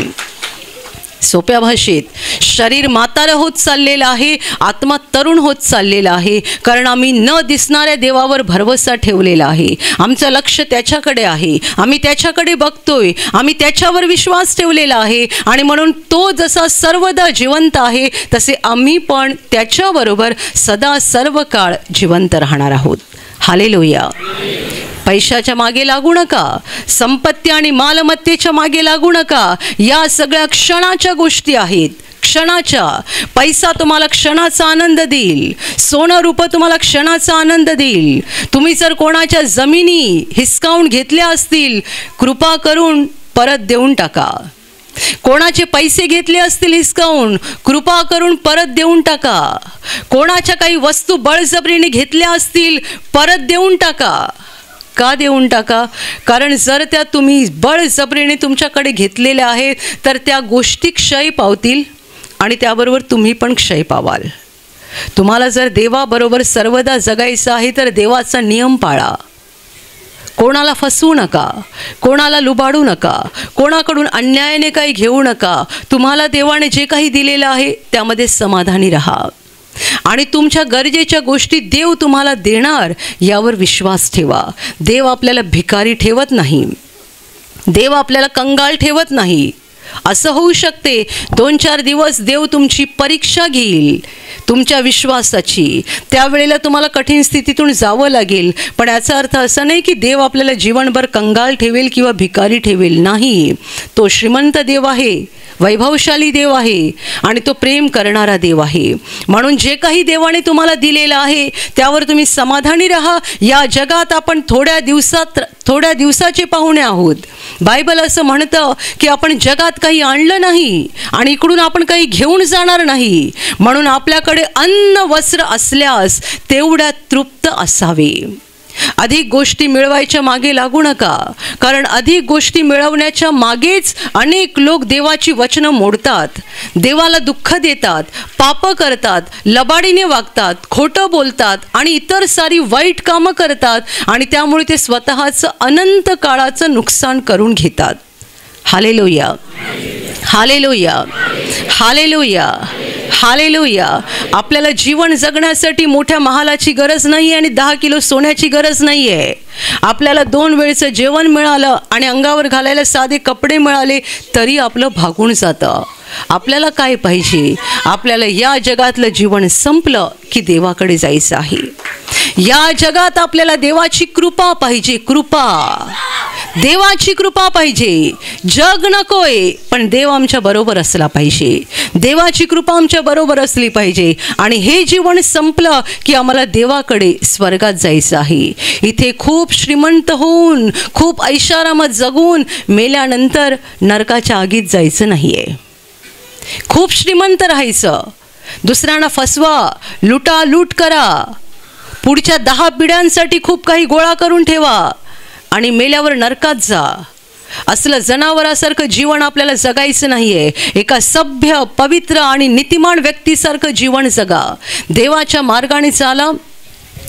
सोप्या भाषेत, शरीर म्हातारं होत चाललेलं आहे, आत्मा तरुण होत चाललेला आहे. कारण आम्ही न दिसणाऱ्या देवावर भरवसा ठेवलेला आहे. आमचं लक्ष त्याच्याकडे आहे. आम्ही त्याच्याकडे बघतोय, आम्ही त्याच्यावर विश्वास ठेवलेला आहे आणि म्हणून तो जसा सर्वदा जिवंत आहे तसे आम्ही पण त्याच्याबरोबर सदा सर्व काळ जिवंत राहणार आहोत. हालेलुया. पैशाच्या मागे लागू नका, संपत्ती आणि मालमत्तेच्या मागे लागू नका. या सगळ्या क्षणाच्या गोष्टी आहेत, क्षणाच्या. पैसा तुम्हाला क्षणाचा आनंद देईल, सोनं रूपं तुम्हाला क्षणाचा आनंद देईल. तुम्ही जर कोणाच्या जमिनी हिसकावून घेतल्या असतील, कृपा करून परत देऊन टाका. कोणाचे पैसे घेतले असतील हिसकावून, कृपा करून परत देऊन टाका. कोणाच्या काही वस्तू बळजबरीने घेतल्या असतील, परत देऊन टाका. का देऊन टाका? कारण जर त्या तुम्ही बळजबरीने तुमच्याकडे घेतलेल्या आहेत तर त्या गोष्टी क्षय पावतील आणि त्याबरोबर तुम्ही पण क्षय पावाल. तुम्हाला जर देवाबरोबर सर्वदा जगायचं आहे तर देवाचा नियम पाळा. कोणाला फसवू नका, कोणाला लुबाडू नका, कोणाकडून अन्यायाने काही घेऊ नका. तुम्हाला देवाने जे काही दिलेलं आहे त्यामध्ये समाधानी राहा आणि तुमच्या गरजेच्या गोष्टी देव तुम्हाला देणार यावर विश्वास ठेवा. देव आपल्याला भिकारी ठेवत नाही, देव आपल्याला कंगाल ठेवत नाही. असं होऊ शकते 2-4 दिवस देव तुमची परीक्षा घेईल तुमच्या विश्वासाची. त्यावेळेला तुम्हाला कठीण स्थितीतून जावं लागेल, पण याचा अर्थ असा नाही की देव आपल्याला जीवनभर कंगाल ठेवेल किंवा भिकारी ठेवेल. नाही, तो श्रीमंत देव आहे, वैभवशाली देव आहे आणि तो प्रेम करणारा देव आहे. म्हणून जे काही देवाने तुम्हाला दिलेलं आहे त्यावर तुम्ही समाधानी राहा. या जगात आपण थोड्या दिवसाचे पाहुणे आहोत. बायबल असं म्हणतं की आपण जगात काही आणलं नाही आणि इकडून आपण काही घेऊन जाणार नाही. म्हणून आपल्याकडे अन्न वस्त्र असल्यास तेवढ्या तृप्त असावे. अधिक गोष्टी मिळवायच्या मागे लागू नका, कारण अधिक गोष्टी मिळवण्याच्या मागेच अनेक लोक देवाची वचनं मोडतात, देवाला दुःख देतात, पाप करतात, लबाडीने वागतात, खोटं बोलतात आणि इतर सारी वाईट कामं करतात आणि त्यामुळे ते स्वतःचं अनंत काळाचं नुकसान करून घेतात. Hallelujah, hallelujah, hallelujah, hallelujah. आपल्याला जीवन जगण्यासाठी मोठ्या महालाची गरज नाही आहे आणि 10 किलो सोन्याची गरज नाही आहे. आपल्याला 2 वेळचं जेवण मिळालं आणि अंगावर घालायला साधे कपडे मिळाले तरी आपलं भागून जातं. आपल्याला काय पाहिजे? आपल्याला या जगातलं जीवन संपलं की देवाकडे जायचं आहे. या जगात आपल्याला देवाची कृपा पाहिजे, कृपा, देवाची कृपा पाहिजे. जग नकोय, पण देव आमच्या बरोबर असला पाहिजे. देवाची कृपा आमच्या बरोबर असली पाहिजे आणि हे जीवन संपलं की आम्हाला देवाकडे स्वर्गात जायचं आहे. इथे खूप श्रीमंत होऊन, खूप ऐशारामात जगून मेल्यानंतर नरकाच्या आगीत जायचं नाहीये. खूप श्रीमंत राहायचं, दुसऱ्यांना फसवा, लूट करा, पुढच्या 10 पिढ्यांसाठी खूप काही गोळा करून ठेवा आणि मेल्यावर नरकात जा. असलं जनावरासारखं जीवन आपल्याला जगायचं नाहीये. एका सभ्य, पवित्र आणि नीतिमान व्यक्तीसारखं जीवन जगा. देवाच्या मार्गाने चाला.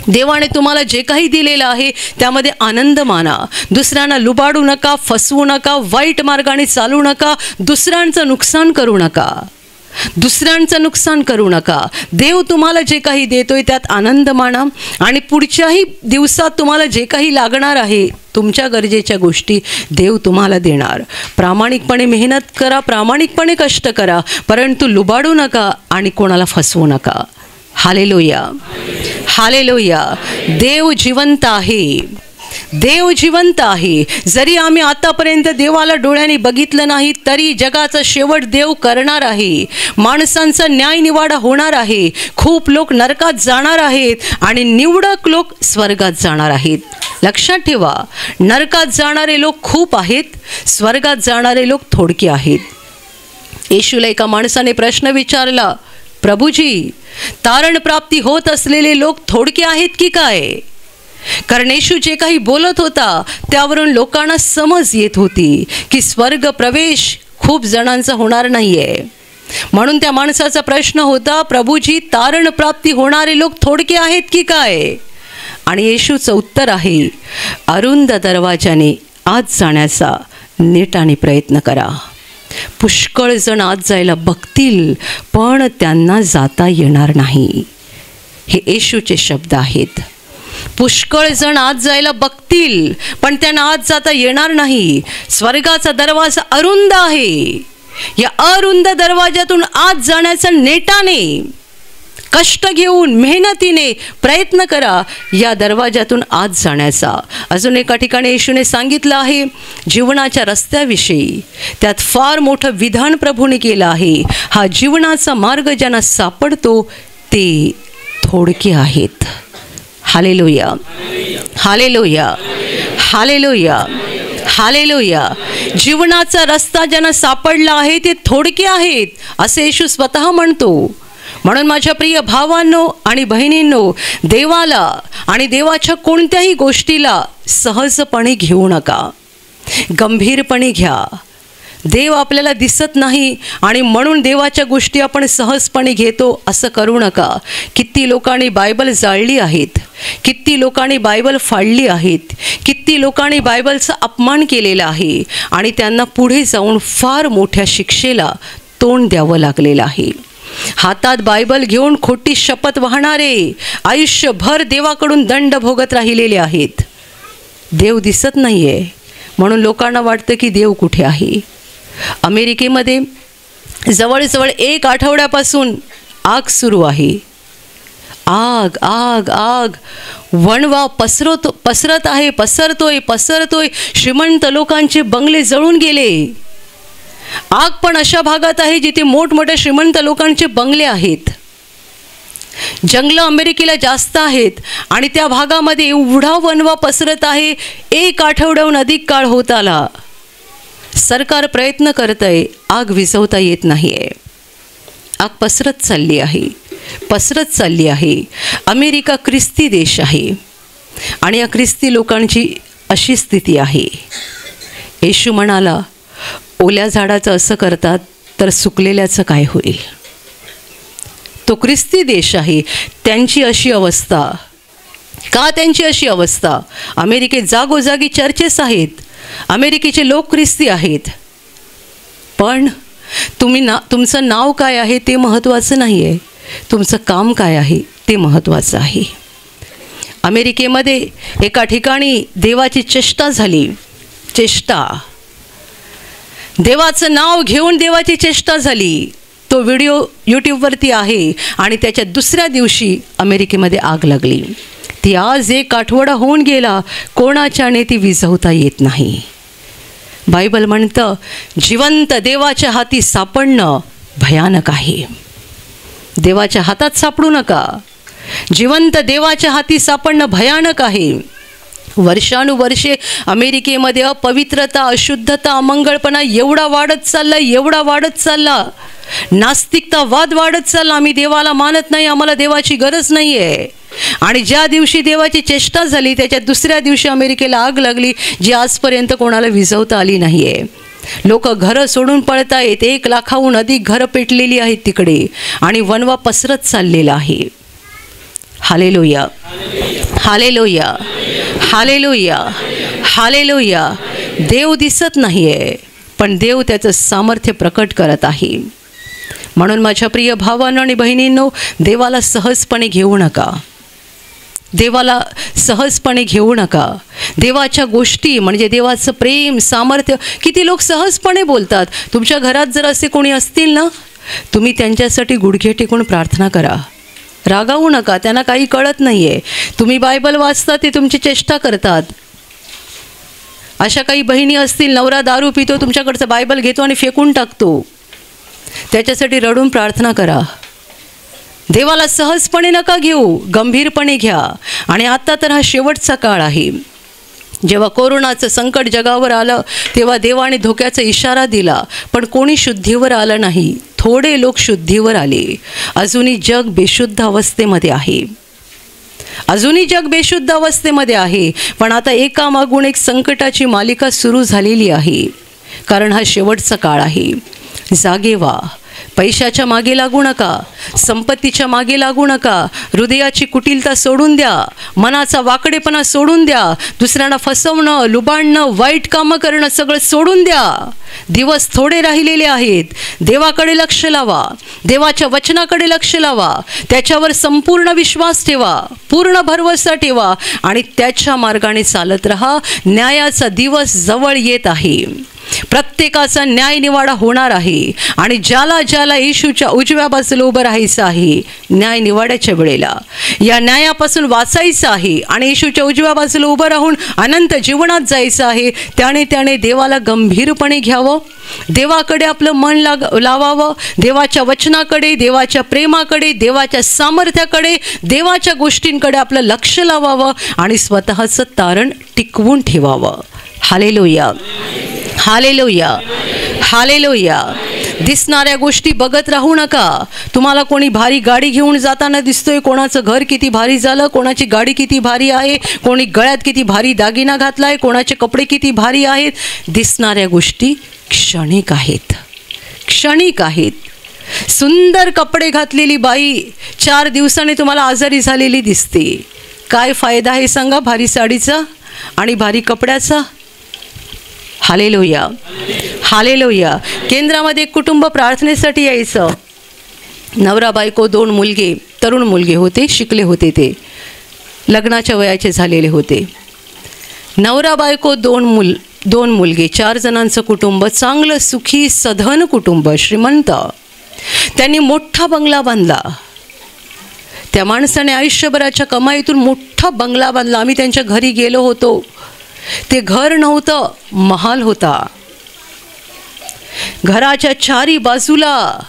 देवाने तुम्हाला जे काही दिलेलं आहे त्यामध्ये आनंद माना. दुसऱ्यांना लुबाडू नका, फसवू नका, वाईट मार्गाने चालू नका, दुसऱ्यांचं नुकसान करू नका, दुसऱ्यांचं नुकसान करू नका. देव तुम्हाला जे काही देतोय त्यात आनंद माना आणि पुढच्याही दिवसात तुम्हाला जे काही लागणार आहे, तुमच्या गरजेच्या गोष्टी देव तुम्हाला देणार. प्रामाणिकपणे मेहनत करा, प्रामाणिकपणे कष्ट करा, परंतु लुबाडू नका आणि कोणाला फसवू नका. Hallelujah, hallelujah. देव जिवंत आहे, देव जिवंत आहे. जरी आम्ही आतापर्यंत देवाला डोळ्यांनी बघितलं नाही तरी जगाचा शेवट देव करणार आहे. माणसांचा न्याय निवाडा होणार आहे. खूप लोक नरकात जाणार आहेत आणि निवडक लोक स्वर्गात जाणार आहेत. लक्षात ठेवा, नरकात जाणारे लोक खूप आहेत, स्वर्गात जाणारे लोक थोडके आहेत. येशूला एका माणसाने प्रश्न विचारला, प्रभूजी, तारण प्राप्ती होत असलेले लोक थोडके आहेत की काय? कारण येशू जे काही बोलत होता त्यावरून लोकांना समज येत होती की स्वर्ग प्रवेश खूप जणांचा होणार नाहीये. म्हणून त्या माणसाचा प्रश्न होता, प्रभूजी, तारण प्राप्ती होणारे लोक थोडके आहेत की काय? आणि येशूचं उत्तर आहे, अरुंद दरवाजाने आत जाण्याचा नीटाने प्रयत्न करा. पुष्कळ जण आत जायला बघतील पण त्यांना जाता येणार नाही. हे येशूचे शब्द आहेत. पुष्कळ जण आत जायला बघतील पण त्यांना आत जाता येणार नाही. स्वर्गाचा दरवाजा अरुंद आहे. या अरुंद दरवाजातून आत जाण्याचा नेटाने, कष्ट घेऊन, मेहनतीने प्रयत्न करा या दरवाजातून आत जाण्याचा. अजून एका ठिकाणी येशूने सांगितलं आहे जीवनाच्या रस्त्याविषयी. त्यात फार मोठं विधान प्रभूने केलं आहे. हा जीवनाचा मार्ग ज्यांना सापडतो ते थोडके आहेत. Hallelujah, hallelujah, hallelujah, hallelujah. जीवनाचा रस्ता ज्यांना सापडला आहे ते थोडके आहेत असे येशू स्वतः म्हणतो. म्हणून माझ्या प्रिय भावांनो आणि बहिणींनो, देवाला आणि देवाच्या कोणत्याही गोष्टीला सहजपणे घेऊ नका, गंभीरपणे घ्या. देव आपल्याला दिसत नाही आणि म्हणून देवाच्या गोष्टी आपण सहजपणे घेतो असं करू नका. किती लोकांनी बायबल जाळली आहेत, किती लोकांनी बायबल फाडली आहेत, किती लोकांनी बायबलचा अपमान केलेला आहे आणि त्यांना पुढे जाऊन फार मोठ्या शिक्षेला तोंड द्यावं लागलेलं आहे. हातात बायबल घेऊन खोटी शपथ वाहणारे आयुष्यभर देवाकडून दंड भोगत राहिलेले आहेत. देव दिसत नाहीये म्हणून लोकांना वाटतं की देव कुठे आहे. अमेरिकेमध्ये जवळजवळ 1 आठवड्यापासून आग सुरू आहे. आग आग आग, वणवा पसरत आहे, पसरतोय. श्रीमंत लोकांचे बंगले जळून गेले. आग पण अशा भागात आहे जिथे मोठमोठ्या श्रीमंत लोकांचे बंगले आहेत. जंगलं अमेरिकेला जास्त आहेत आणि त्या भागामध्ये एवढा वणवा पसरत आहे. 1 आठवड्याहून अधिक काळ होत आला. सरकार प्रयत्न करत आहे, आग विझवता येत नाही आहे. आग पसरत चालली आहे. अमेरिका ख्रिस्ती देश आहे आणि या ख्रिस्ती लोकांची अशी स्थिती आहे. येशू म्हणाला, ओल्या झाडाचं असं करतात तर सुकलेल्याचं काय होईल. तो ख्रिस्ती देश आहे, त्यांची अशी अवस्था. का त्यांची अशी अवस्था? अमेरिकेत जागोजागी चर्चेस आहेत, अमेरिकेचे लोक ख्रिस्ती आहेत, पण तुमचं नाव काय आहे ते महत्त्वाचं नाही आहे, तुमचं काम काय आहे ते महत्त्वाचं आहे. अमेरिकेमध्ये एका ठिकाणी देवाची चेष्टा झाली. देवाचं नाव घेऊन देवाची चेष्टा झाली. तो व्हिडिओ यूट्यूबवरती आहे आणि त्याच्या दुसऱ्या दिवशी अमेरिकेमध्ये आग लागली. ती आज 1 आठवडा होऊन गेला, कोणाच्याने ती विझवता येत नाही. बायबल म्हणतं जिवंत देवाच्या हाती सापडणं भयानक आहे. देवाच्या हातात सापडू नका. जिवंत देवाच्या हाती सापडणं भयानक आहे. वर्षानुवर्षे अमेरिकेमध्ये अपवित्रता, अशुद्धता, अमंगळपणा एवढा वाढत चालला. नास्तिकता, वाद वाढत चालला. आम्ही देवाला मानत नाही, आम्हाला देवाची गरज नाही आहे. आणि ज्या दिवशी देवाची चेष्टा झाली त्याच्या दुसऱ्या दिवशी अमेरिकेला आग लागली जी आजपर्यंत कोणाला विझवता आली नाही आहे. लोक घरं सोडून पळत आहेत. 1 लाखाहून अधिक घरं पेटलेली आहेत तिकडे आणि वणवा पसरत चाललेला आहे. Hallelujah, hallelujah, hallelujah, hallelujah. देव दिसत नाही आहे पण देव त्याचं सामर्थ्य प्रकट करत आहे. म्हणून माझ्या प्रिय भावांनो आणि बहिणींनो, देवाला सहजपणे घेऊ नका. देवाला सहजपणे घेऊ नका. देवाच्या गोष्टी म्हणजे देवाचं प्रेम, सामर्थ्य किती लोक सहजपणे बोलतात. तुमच्या घरात जर असे कोणी असतील ना, तुम्ही त्यांच्यासाठी गुडघे टेकून प्रार्थना करा. रागावू नका, त्यांना काही कळत नाही आहे. तुम्ही बायबल वाचता ते तुमची चेष्टा करतात. अशा काही बहिणी असतील, नवरा दारू पितो, तुमच्याकडचं बायबल घेतो आणि फेकून टाकतो. त्याच्यासाठी रडून प्रार्थना करा. देवाला सहजपणे नका घेऊ, गंभीरपणे घ्या. आणि आता तर हा शेवटचा काळ आहे. जेव्हा कोरोनाचं संकट जगावर आलं तेव्हा देवाने धोक्याचा इशारा दिला, पण कोणी शुद्धीवर आलं नाही. थोडे लोक शुद्धीवर आले. अजूनही जग बेशुद्ध अवस्थेमध्ये आहे. अजूनही जग बेशुद्ध अवस्थेमध्ये आहे. पण आता एकामागून एक संकटाची मालिका सुरू झालेली आहे. कारण हा शेवटचा काळ आहे. जागे व्हा. पैशाच्या मागे लागू नका, संपत्तीच्या मागे लागू नका. हृदयाची कुटिलता सोडून द्या, मनाचा वाकडेपणा सोडून द्या, दुसऱ्यांना फसवणं, लुबाडणं, वाईट कामं करणं सगळं सोडून द्या. दिवस थोडे राहिलेले आहेत. देवाकडे लक्ष लावा, देवाच्या वचनाकडे लक्ष लावा, त्याच्यावर संपूर्ण विश्वास ठेवा, पूर्ण भरवसा ठेवा आणि त्याच्या मार्गाने चालत राहा. न्यायाचा दिवस जवळ येत आहे. प्रत्येकाचा न्याय निवाडा होणार आहे. आणि ज्याला ज्याला येशूच्या उजव्या बाजूला उभं राहायचं आहे, न्याय निवाड्याच्या वेळेला या न्यायापासून वाचायचं आहे आणि येशूच्या उजव्या बाजूला उभं राहून अनंत जीवनात जायचं आहे, त्याने देवाला गंभीरपणे घ्यावं. देवाकडे आपलं मन लावावं. देवाच्या वचनाकडे, देवाच्या प्रेमाकडे, देवाच्या सामर्थ्याकडे, देवाच्या गोष्टींकडे आपलं लक्ष लावावं आणि स्वतःचं तारण टिकवून ठेवावं. Hallelujah, hallelujah, hallelujah. दिसणाऱ्या गोष्टी बघत राहू नका. तुम्हाला कोणी भारी गाडी घेऊन जाताना दिसतोय, कोणाचं घर किती भारी झालं, कोणाची गाडी किती भारी आहे, कोणी गळ्यात किती भारी दागिना घातलाय, कोणाचे कपडे किती भारी आहेत. दिसणाऱ्या गोष्टी क्षणिक आहेत, क्षणिक आहेत. सुंदर कपडे घातलेली बाई 4 दिवसांनी तुम्हाला आजारी झालेली दिसते. काय फायदा आहे सांगा भारी साडीचा आणि भारी कपड्याचा? Hallelujah, hallelujah. केंद्रामध्ये एक कुटुंब प्रार्थनेसाठी यायचं. नवरा बायको, 2 मुलगे, तरुण मुलगे होते, शिकले होते, ते लग्नाच्या वयाचे झालेले होते. नवरा बायको, 2 मुलगे, 4 जणांचं कुटुंब, चांगलं सुखी सधन कुटुंब, श्रीमंत. त्यांनी मोठा बंगला बांधला. त्या माणसाने आयुष्यभराच्या कमाईतून मोठा बंगला बांधला. आम्ही त्यांच्या घरी गेलो होतो. ते घर नव्हतं, महाल होता. घराच्या 4ही बाजूला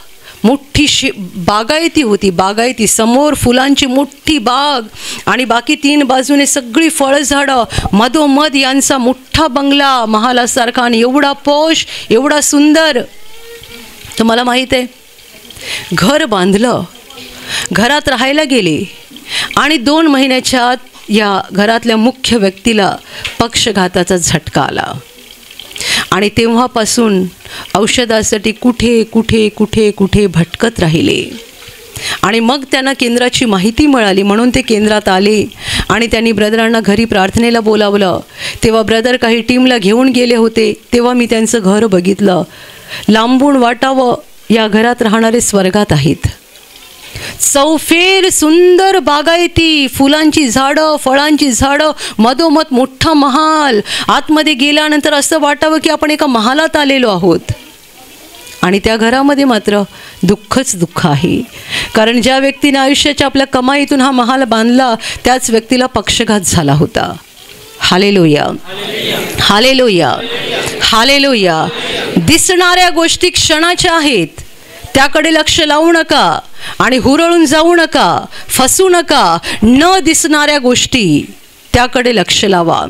मोठी बागायती होती. बागायती, समोर फुलांची मोठी बाग आणि बाकी 3 बाजूने सगळी फळझाडं, मधोमध यांचा मोठा बंगला, महालासारखा आणि एवढा पॉश, एवढा सुंदर. तुम्हाला माहीत आहे, घर बांधलं, घरात राहायला गेले आणि 2 महिन्याच्या आत या घरातल्या मुख्य व्यक्तीला पक्षघाताचा झटका आला. आणि तेव्हापासून औषधासाठी कुठे कुठे कुठे कुठे भटकत राहिले. आणि मग त्यांना केंद्राची माहिती मिळाली म्हणून ते केंद्रात आले आणि त्यांनी ब्रदरांना घरी प्रार्थनेला बोलावलं. तेव्हा ब्रदर काही टीमला घेऊन गेले होते. तेव्हा मी त्यांचं घर बघितलं. लांबून वाटावं या घरात राहणारे स्वर्गात आहेत. चौफेर सुंदर बागायती, फुलांची झाडं, फळांची झाडं, मधोमध मोठा महाल. आतमध्ये गेल्यानंतर असं वाटावं की आपण एका महालात आलेलो आहोत. आणि त्या घरामध्ये मात्र दुःखच दुःख आहे. कारण ज्या व्यक्तीने आयुष्याच्या आपल्या कमाईतून हा महाल बांधला त्याच व्यक्तीला पक्षघात झाला होता. Hallelujah, hallelujah, hallelujah. दिसणाऱ्या गोष्टी क्षणाच्या आहेत, त्याकडे लक्ष लावू नका आणि हुरळून जाऊ नका, फसू नका. न दिसणाऱ्या गोष्टी त्याकडे लक्ष लावा.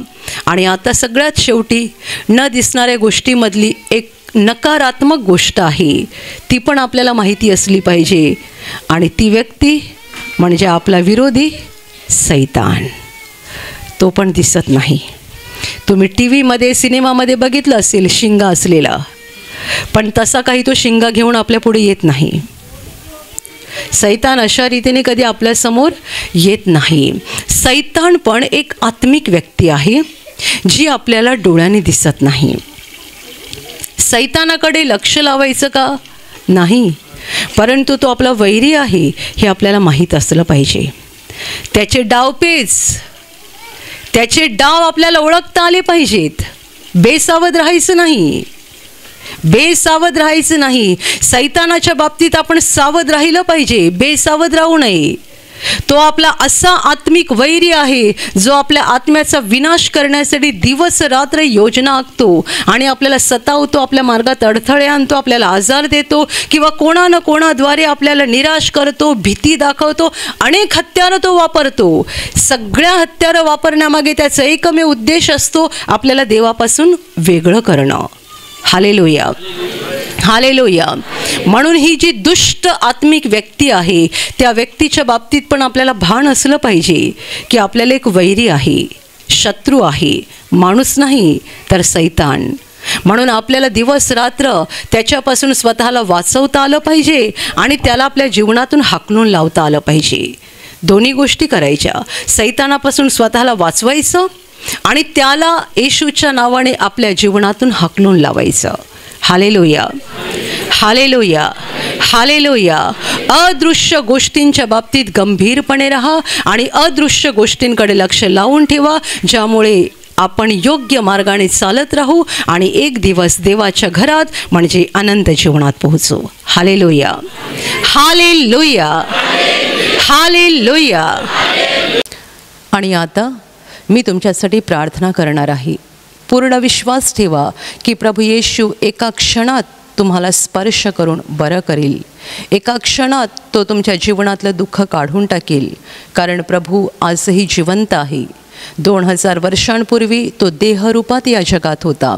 आणि आता सगळ्यात शेवटी न दिसणाऱ्या गोष्टीमधली एक नकारात्मक गोष्ट आहे, ती पण आपल्याला माहिती असली पाहिजे. आणि ती व्यक्ती म्हणजे आपला विरोधी सैतान. तो पण दिसत नाही. तुम्ही टी व्हीमध्ये, सिनेमामध्ये बघितलं असेल शिंगा असलेला, पण तसा काही तो शिंगा घेऊन आपल्या पुढे येत नाही. सैतान अशा रीतीने कधी आपल्यासमोर येत नाही. सैतान पण एक आत्मिक व्यक्ती आहे जी आपल्याला डोळ्याने दिसत नाही. सैतानाकडे लक्ष लावायचं का? नाही, परंतु तो आपला वैरी आहे हे आपल्याला माहीत असलं पाहिजे. त्याचे डावपेच, त्याचे डाव आपल्याला ओळखता आले पाहिजेत. बेसावध राहायचं नाही, बेसावध राहायचं नाही. सैतानाच्या बाबतीत आपण सावध राहिलं पाहिजे, बेसावध राहू नये. तो आपला असा आत्मिक वैरी आहे जो आपल्या आत्म्याचा विनाश करण्यासाठी दिवस रात्र योजना आखतो आणि आपल्याला सतावतो, आपल्या मार्गात अडथळे आणतो, आपल्याला आजार देतो किंवा कोणा न कोणाद्वारे आपल्याला निराश करतो, भीती दाखवतो. अनेक हत्यारं तो वापरतो. सगळ्या हत्यारं वापरण्यामागे त्याचा एकमेव उद्देश असतो, आपल्याला देवापासून वेगळं करणं. Hallelujah, hallelujah. म्हणून ही जी दुष्ट आत्मिक व्यक्ती आहे त्या व्यक्तीच्या बाबतीत पण आपल्याला भान असलं पाहिजे की आपल्याला एक वैरी आहे, शत्रू आहे, माणूस नाही तर सैतान. म्हणून आपल्याला दिवस रात्र त्याच्यापासून स्वतःला वाचवता आलं पाहिजे आणि त्याला आपल्या जीवनातून हाकलून लावता आलं पाहिजे. दोन्ही गोष्टी करायच्या. सैतानापासून स्वतःला वाचवायचं आणि त्याला येशूच्या नावाने आपल्या जीवनातून हाकलून लावायचं. Hallelujah, hallelujah, hallelujah. अदृश्य गोष्टींच्या बाबतीत गंभीरपणे राहा आणि अदृश्य गोष्टींकडे लक्ष लावून ठेवा, ज्यामुळे आपण योग्य मार्गाने चालत राहू आणि एक दिवस देवाच्या घरात म्हणजे आनंद जीवनात पोहोचू. Hallelujah, hallelujah, hallelujah. आणि आता मी तुमच्यासाठी प्रार्थना करणार आहे. पूर्ण विश्वास ठेवा की प्रभू येशू एका क्षणात तुम्हाला स्पर्श करून बरं करेल. एका क्षणात तो तुमच्या जीवनातलं दुःख काढून टाकेल, कारण प्रभू आजही जिवंत आहे. 2000 वर्षांपूर्वी तो देहरूपात या जगात होता.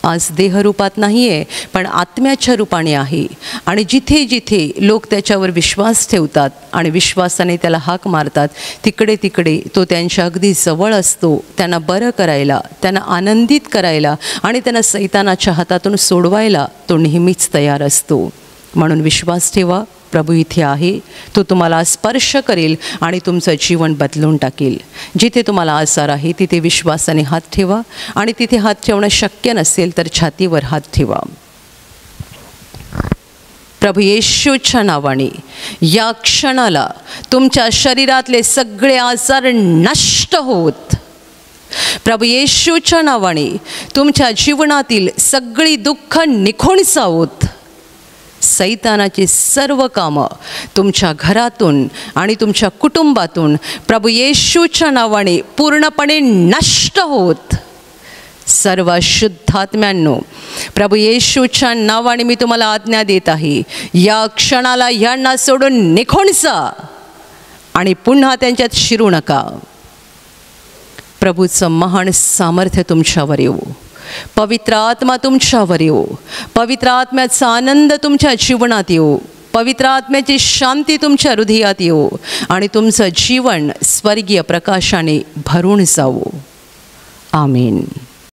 आज देहरूपात नाही आहे पण आत्म्याच्या रूपाने आहे. आणि जिथे जिथे लोक त्याच्यावर विश्वास ठेवतात आणि विश्वासाने त्याला हाक मारतात तिकडे तिकडे तो त्यांच्या अगदी जवळ असतो, त्यांना बरं करायला, त्यांना आनंदित करायला आणि त्यांना सैतानाच्या हातातून सोडवायला तो नेहमीच तयार असतो. म्हणून विश्वास ठेवा, प्रभू इथे आहे. तो तुम्हाला स्पर्श करेल आणि तुमचं जीवन बदलून टाकेल. जिथे तुम्हाला आजार आहे तिथे विश्वासाने हात ठेवा आणि तिथे हात ठेवणं शक्य नसेल तर छातीवर हात ठेवा. प्रभू येशूच्या नावाने या क्षणाला तुमच्या शरीरातले सगळे आजार नष्ट होत, प्रभू येशूच्या नावाने तुमच्या जीवनातील सगळी दुःख निघून जावोत. सैतानाची सर्व कामं तुमच्या घरातून आणि तुमच्या कुटुंबातून प्रभू येशूच्या नावाने पूर्णपणे नष्ट होत. सर्व शुद्धात्म्यांनो, प्रभू येशूच्या नावाने मी तुम्हाला आज्ञा देत आहे, या क्षणाला यांना सोडून निघून जा आणि पुन्हा त्यांच्यात शिरू नका. प्रभूचं महान सामर्थ्य तुमच्यावर येऊ, पवित्र आत्मा तुमच्यावर येऊ, पवित्र आत्म्याचा आनंद तुमच्या जीवनात येऊ, पवित्र आत्म्याची शांती तुमच्या हृदयात येऊ आणि तुमचं जीवन स्वर्गीय प्रकाशाने भरून जावो. आमीन.